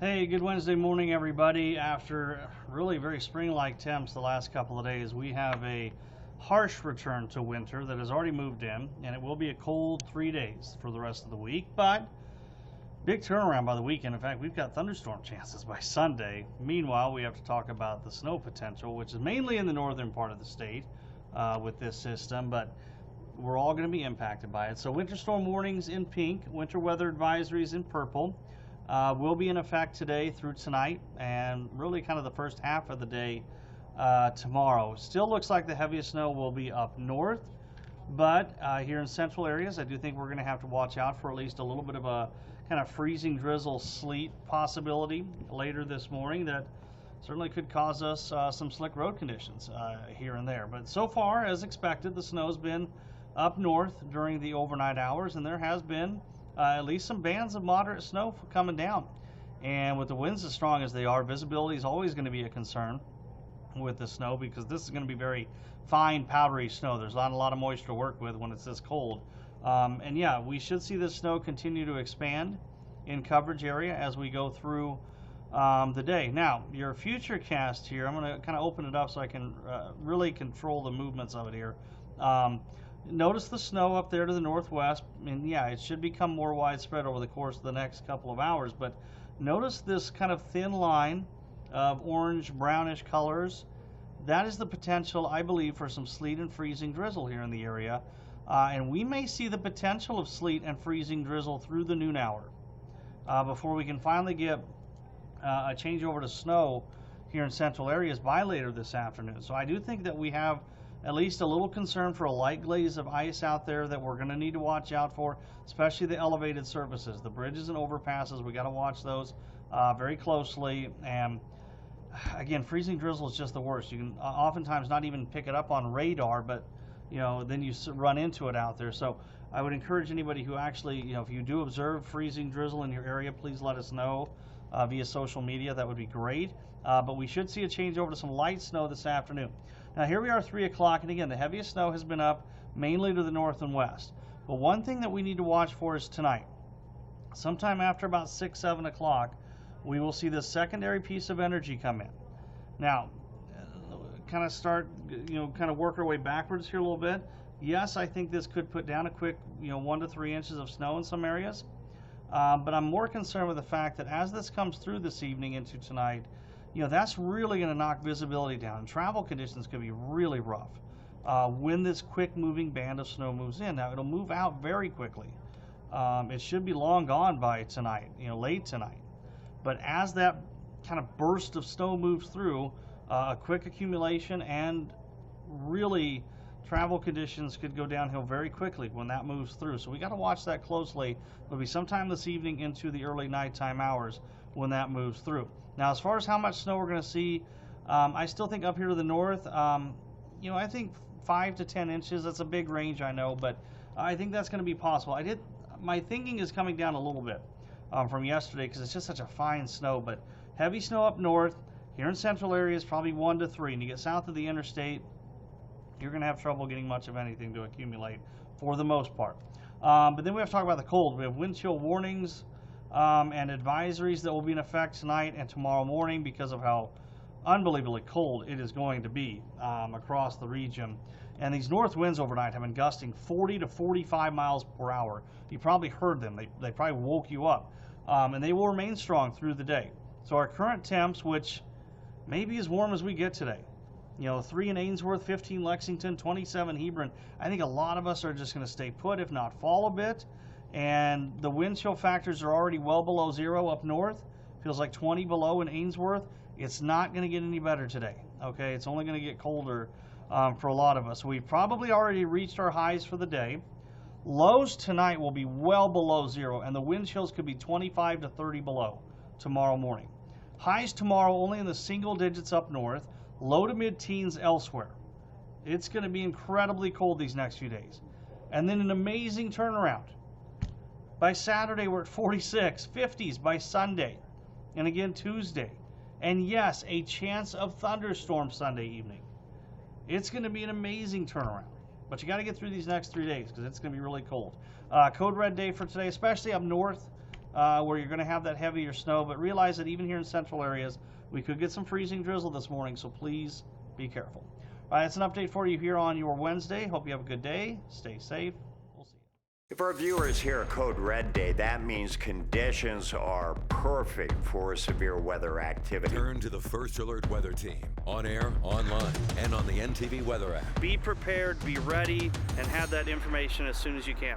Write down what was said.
Hey, good Wednesday morning, everybody. After really very spring-like temps the last couple of days, we have a harsh return to winter that has already moved in, and it will be a cold 3 days for the rest of the week, but big turnaround by the weekend. In fact, we've got thunderstorm chances by Sunday. Meanwhile, we have to talk about the snow potential, which is mainly in the northern part of the state with this system, but we're all going to be impacted by it. So winter storm warnings in pink, winter weather advisories in purple. Will be in effect today through tonight and really kind of the first half of the day tomorrow. Still looks like the heaviest snow will be up north, but here in central areas, I do think we're going to have to watch out for at least a little bit of a kind of freezing drizzle sleet possibility later this morning that certainly could cause us some slick road conditions here and there. But so far, as expected, the snow's been up north during the overnight hours, and there has been at least some bands of moderate snow coming down. And with the winds as strong as they are, visibility is always going to be a concern with the snow because this is going to be very fine, powdery snow. There's not a lot of moisture to work with when it's this cold. And yeah, we should see this snow continue to expand in coverage area as we go through the day. Now, your future cast here, I'm going to kind of open it up so I can really control the movements of it here. Notice the snow up there to the northwest, and yeah, it should become more widespread over the course of the next couple of hours, but notice this kind of thin line of orange brownish colors. That is the potential, I believe, for some sleet and freezing drizzle here in the area, and we may see the potential of sleet and freezing drizzle through the noon hour before we can finally get a changeover to snow here in central areas by later this afternoon. So I do think that we have at least a little concern for a light glaze of ice out there that we're going to need to watch out for, especially the elevated surfaces, the bridges and overpasses. We got to watch those very closely. And again, freezing drizzle is just the worst. You can oftentimes not even pick it up on radar, but then you run into it out there. So I would encourage anybody who actually, if you do observe freezing drizzle in your area, please let us know via social media. That would be great. But we should see a change over to some light snow this afternoon. Now here we are 3 o'clock, and again, the heaviest snow has been up mainly to the north and west. But one thing that we need to watch for is tonight. Sometime after about 6, 7 o'clock, we will see this secondary piece of energy come in. Now, kind of start, kind of work our way backwards here a little bit. Yes, I think this could put down a quick, 1 to 3 inches of snow in some areas. But I'm more concerned with the fact that as this comes through this evening into tonight, that's really going to knock visibility down. Travel conditions could be really rough when this quick moving band of snow moves in. Now, it'll move out very quickly. It should be long gone by tonight, late tonight. But as that kind of burst of snow moves through, a quick accumulation and really travel conditions could go downhill very quickly when that moves through. So we got to watch that closely. It'll be sometime this evening into the early nighttime hours when that moves through. Now, as far as how much snow we're going to see, I still think up here to the north, I think 5 to 10 inches. That's a big range, I know, but I think that's going to be possible. My thinking is coming down a little bit from yesterday because it's just such a fine snow, but heavy snow up north. Here in central areas, probably 1 to 3. And you get south of the interstate, you're going to have trouble getting much of anything to accumulate for the most part. But then we have to talk about the cold. We have wind chill warnings and advisories that will be in effect tonight and tomorrow morning because of how unbelievably cold it is going to be across the region. And these north winds overnight have been gusting 40 to 45 miles per hour. You probably heard them. They probably woke you up. And they will remain strong through the day. So our current temps, which may be as warm as we get today, 3 in Ainsworth, 15 Lexington, 27 Hebron. I think a lot of us are just going to stay put, if not fall a bit. And the wind chill factors are already well below 0 up north. Feels like 20 below in Ainsworth. It's not going to get any better today. Okay, it's only going to get colder for a lot of us. We've probably already reached our highs for the day. Lows tonight will be well below 0, and the wind chills could be 25 to 30 below tomorrow morning. Highs tomorrow only in the single digits up north. Low to mid-teens elsewhere. It's going to be incredibly cold these next few days. And then an amazing turnaround. By Saturday, we're at 46, 50s by Sunday, and again Tuesday. And yes, a chance of thunderstorms Sunday evening. It's going to be an amazing turnaround. But you got to get through these next 3 days because it's going to be really cold. Code red day for today, especially up north. where you're going to have that heavier snow, but realize that even here in central areas, we could get some freezing drizzle this morning, so please be careful. All right, it's an update for you here on your Wednesday. Hope you have a good day. Stay safe. We'll see you. If our viewers hear a code red day, that means conditions are perfect for severe weather activity. Turn to the First Alert Weather Team, on air, online, and on the NTV Weather app. Be prepared, be ready, and have that information as soon as you can.